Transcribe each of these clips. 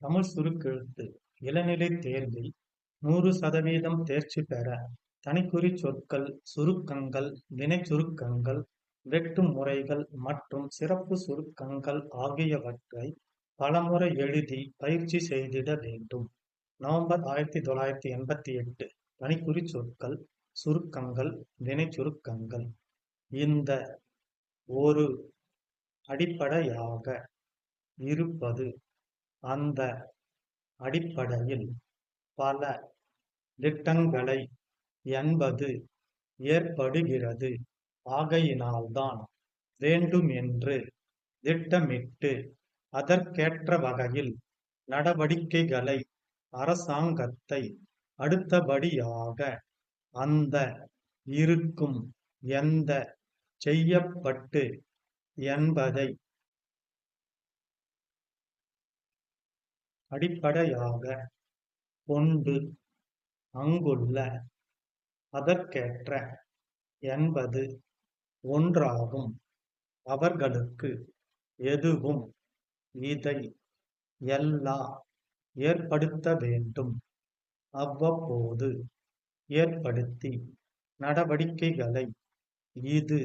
தமிழ் சுருக்கெழுத்து இளநிலைத் தேர்வில் 100% தேர்ச்சி பெற தனிக்குறிச் சொற்கள், சுருக்கங்கள், வினைச் சுருக்கங்கள், வெட்டும் முறைகள் மற்றும் சிறப்பு சுருக்கங்கள் ஆகியவற்றை பலமுறை எழுதி பயிற்சி செய்திட வேண்டும். நவம்பர் 1988 தனிக்குறிச் சொற்கள், சுருக்கங்கள், வினைச் சுருக்கங்கள். இந்த ஒரு அடிப்படையாக இருப்பது அந்த அடிப்படையில் பல திட்டங்களை என்பது ஏற்படுகிறது. ஆகையினால்தான் வேண்டுமென்று திட்டமிட்டு அதற்கேற்ற வகையில் நடவடிக்கைகளை அரசாங்கத்தை அடுத்தபடியாக அந்த இருக்கும் எந்த செய்யப்பட்டு என்பதை அடிப்படையாக கொண்டு அங்குள்ள அதற்கேற்ற என்பது ஒன்றாகும். அவர்களுக்கு எதுவும் இதை எல்லா ஏற்படுத்த வேண்டும். அவ்வப்போது ஏற்படுத்தி நடவடிக்கைகளை இது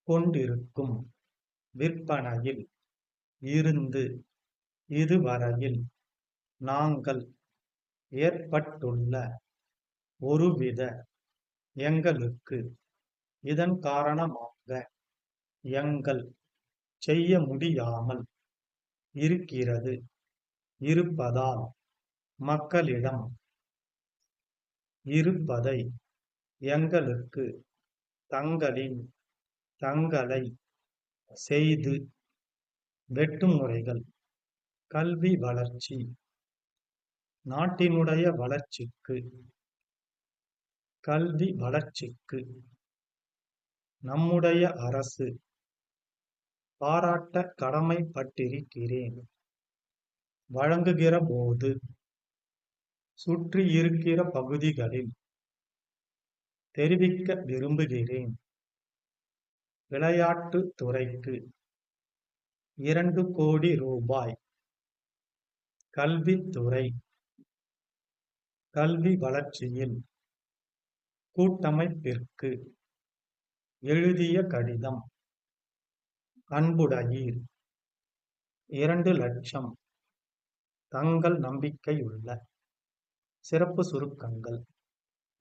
கொண்டிருக்கும். விற்பனையில் இருந்து இதுவரையில் நாங்கள் ஏற்பட்டுள்ள ஒருவித எங்களுக்கு இதன் காரணமாக எங்கள் செய்ய முடியாமல் இருப்பதால் மக்களிடம் இருப்பதை எங்களுக்கு தங்களை செய்து வெட்டுமுறைகள், கல்வி வளர்ச்சி, நாட்டினுடைய வளர்ச்சிக்கு, கல்வி வளர்ச்சிக்கு நம்முடைய அரசு பாராட்ட கடமைப்பட்டிருக்கிறேன். வழங்குகிற போது சுற்றியிருக்கிற பகுதிகளில் தெரிவிக்க விரும்புகிறேன். விளையாட்டுத் துறைக்கு 2 கோடி ரூபாய், கல்வித்துறை, கல்வி வளர்ச்சியில் கூட்டமைப்பிற்கு எழுதிய கடிதம். அன்புடையீர் 2 லட்சம் தங்கள் நம்பிக்கையுள்ள சிறப்பு சுருக்கங்கள்.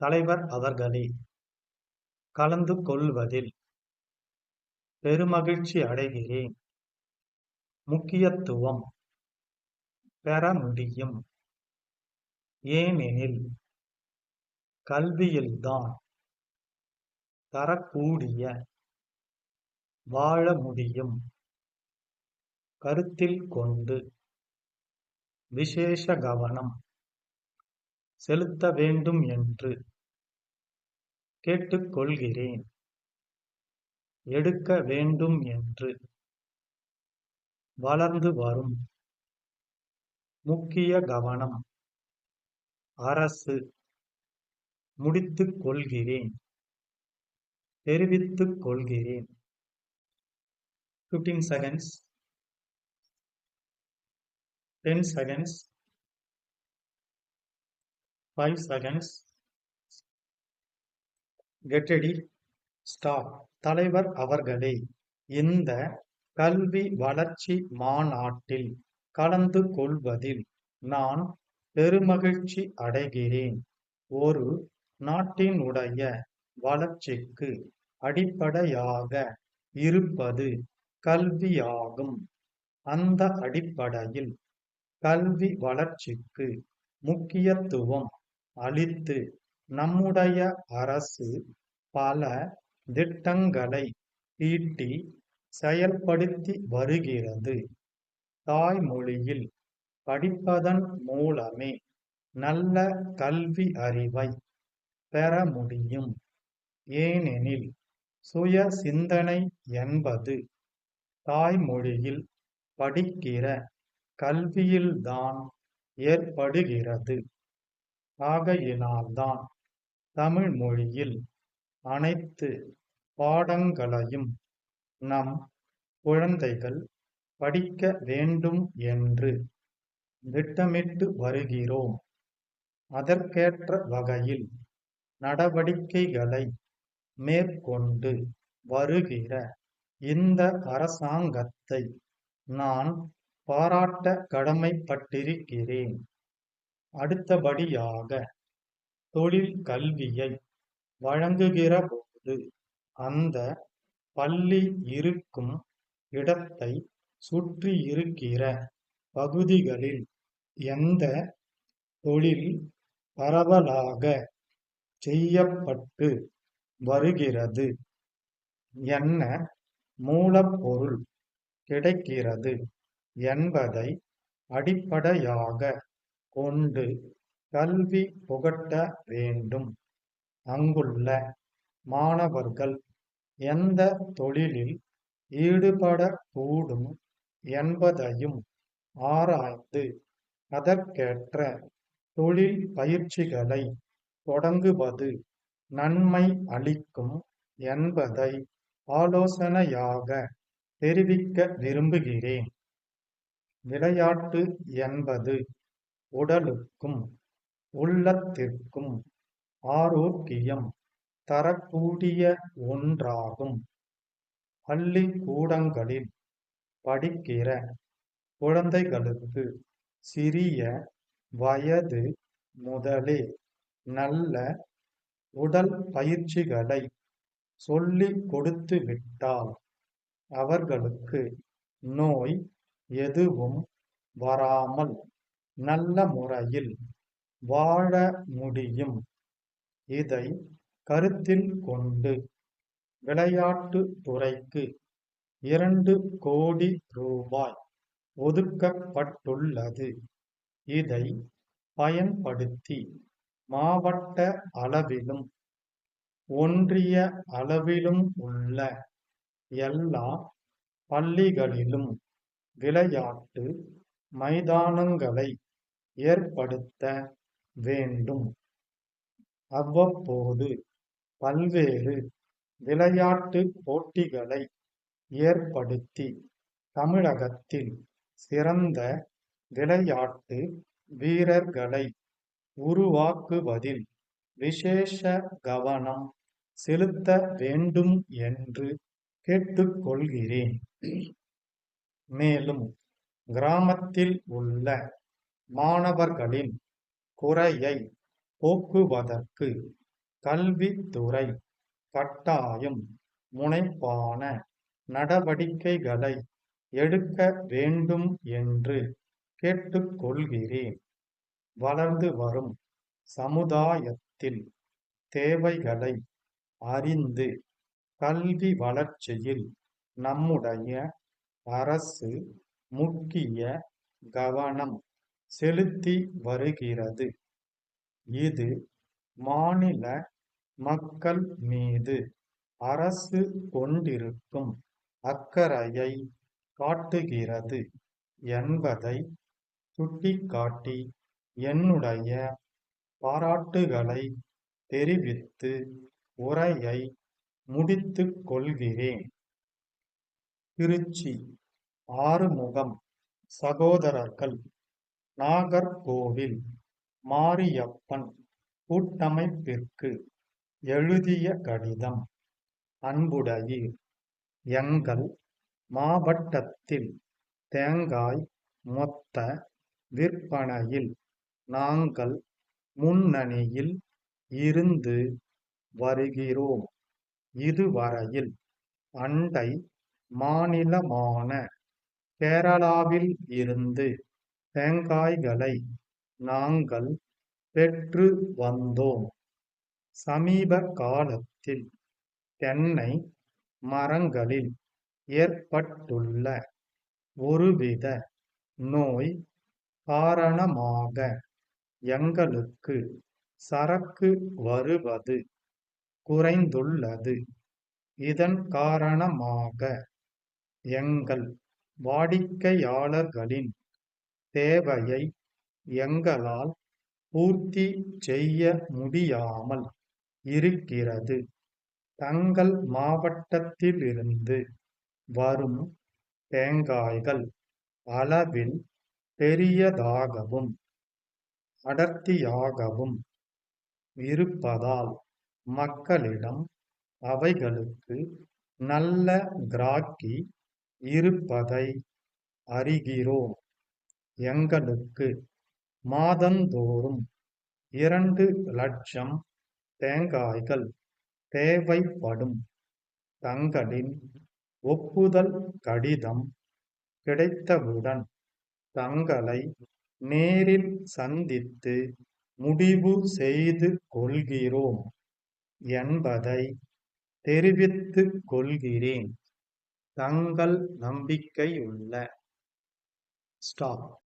தலைவர் அவர்களே, கலந்து கொள்வதில் பெருமகிழ்ச்சி அடைகிறேன். முக்கியத்துவம் பெற முடியும். ஏனெனில் கல்வியில்தான் தரக்கூடிய வாழ முடியும். கருத்தில் கொண்டு விசேஷ கவனம் செலுத்த வேண்டும் என்று கேட்டுக்கொள்கிறேன். எடுக்க வேண்டும் என்று வளர்ந்து வரும் முக்கிய கவனம் அரசு முடித்துக் கொள்கிறேன், தெரிவித்துக் கொள்கிறேன். 15 seconds, 10 seconds, 5 seconds. Get ready, start. தலைவர் அவர்களே, இந்த கல்வி வளர்ச்சி மாநாட்டில் கலந்து கொள்வதில் நான் பெருமகிழ்ச்சி அடைகிறேன். ஒரு நாட்டினுடைய வளர்ச்சிக்கு அடிப்படையாக இருப்பது கல்வியாகும். அந்த அடிப்படையில் கல்வி வளர்ச்சிக்கு முக்கியத்துவம் அளித்து நம்முடைய அரசு பல திட்டங்களை தீட்டி செயல்படுத்தி வருகிறது. தாய்மொழியில் படிப்பதன் மூலமே நல்ல கல்வி அறிவை பெற முடியும். ஏனெனில் சுய சிந்தனை என்பது தாய்மொழியில் படிக்கிற கல்வியில்தான் ஏற்படுகிறது. ஆகையினால்தான் தமிழ் மொழியில் அனைத்து பாடங்களையும் நம் குழந்தைகள் படிக்க வேண்டும் என்று திட்டமிட்டு வருகிறோம். அதற்கேற்ற வகையில் நடவடிக்கைகளை மேற்கொண்டு வருகிற இந்த அரசாங்கத்தை நான் பாராட்ட கடமைப்பட்டிருக்கிறேன். அடுத்தபடியாக, தொழில் கல்வியை வழங்குகிற போது அந்த பள்ளி இருக்கும் இடத்தை சுற்றியிருக்கிற பகுதிகளில் எந்த தொழில் பரவலாக செய்யப்பட்டு வருகிறது, என்ன மூலப்பொருள் கிடைக்கிறது என்பதை அடிப்படையாக கொண்டு கல்வி புகட்ட வேண்டும். அங்குள்ள மாணவர்கள் எந்த தொழிலில் ஈடுபடக்கூடும் என்பதையும் ஆராய்ந்து அதற்கேற்ற தொழில் பயிற்சிகளை தொடங்குவது நன்மை அளிக்கும் என்பதை ஆலோசனையாக தெரிவிக்க விரும்புகிறேன். விளையாட்டு என்பது உடலுக்கும் உள்ளத்திற்கும் ஆரோக்கியம் தரக்கூடிய ஒன்றாகும். பள்ளிக்கூடங்களில் படிக்கிற குழந்தைகளுக்கு சிறிய வயது முதலே நல்ல உடல் பயிற்சிகளை சொல்லிக் கொடுத்துவிட்டால் அவர்களுக்கு நோய் எதுவும் வராமல் நல்ல முறையில் வாழ முடியும். இதை கருத்தில் கொண்டு விளையாட்டுத் துறைக்கு 2 கோடி ரூபாய் ஒதுக்கப்பட்டுள்ளது. இதை பயன்படுத்தி மாவட்ட அளவிலும் ஒன்றிய அளவிலும் உள்ள எல்லா பள்ளிகளிலும் விளையாட்டு மைதானங்களை ஏற்படுத்த வேண்டும். அவ்வப்போது பல்வேறு விளையாட்டு போட்டிகளை ஏற்படுத்தி தமிழகத்தில் சிறந்த விளையாட்டு வீரர்களை உருவாக்குவதில் விசேஷ கவனம் செலுத்த வேண்டும் என்று கேட்டுக்கொள்கிறேன். மேலும் கிராமத்தில் உள்ள மாணவர்களின் குறையை போக்குவதற்கு கல்வித்துறை கட்டாயம் முனைப்பான நடவடிக்கைகளை எடுக்க வேண்டும் என்று கேட்டுக்கொள்கிறேன். வளர்ந்து வரும் சமுதாயத்தில் தேவைகளை அறிந்து கல்வி வளர்ச்சியில் நம்முடைய அரசு முக்கிய கவனம் செலுத்தி வருகிறது. இது மாநில மக்கள் மீது அரசு கொண்டிருக்கும் அக்கறையை காட்டுகிறது என்பதை சுட்டிக்காட்டி என்னுடைய பாராட்டுகளை தெரிவித்து உரையை முடித்துக் கொள்கிறேன். திருச்சி ஆறுமுகம் சகோதரர்கள் நாகர்கோவில் மாரியப்பன் கூட்டமைப்பிற்கு எழுதிய கடிதம். அன்புடையீர், எங்கள் மாவட்டத்தில் தேங்காய் மொத்த விற்பனையில் நாங்கள் முன்னணியில் இருந்து வருகிறோம். இதுவரையில் அண்டை மாநிலமான கேரளாவில் இருந்து தேங்காய்களை நாங்கள் பெற்று வந்தோம். சமீப காலத்தில் தென்னை மரங்களில் ஏற்பட்டுள்ள ஒருவித நோய் காரணமாக எங்களுக்கு சரக்கு வருவது குறைந்துள்ளது. இதன் காரணமாக எங்கள் வாடிக்கையாளர்களின் தேவையை எங்களால் பூர்த்தி செய்ய முடியாமல் இருக்கிறது. தங்கள் மாவட்டத்திலிருந்து வரும் தேங்காய்கள் அளவில் பெரியதாகவும் அடர்த்தியாகவும் இருப்பதால் மக்களிடம் அவைகளுக்கு நல்ல கிராக்கி இருப்பதை அறிகிறோம். எங்களுக்கு மாதந்தோறும் 2 லட்சம் தேங்காய்கள் தேவைப்படும். தங்களின் ஒப்புதல் கடிதம் கிடைத்தவுடன் தங்களை நேரில் சந்தித்து முடிவு செய்து கொள்கிறோம் என்பதை தெரிவித்துக் கொள்கிறேன். தங்கள் நம்பிக்கையுள்ள. ஸ்டாப்.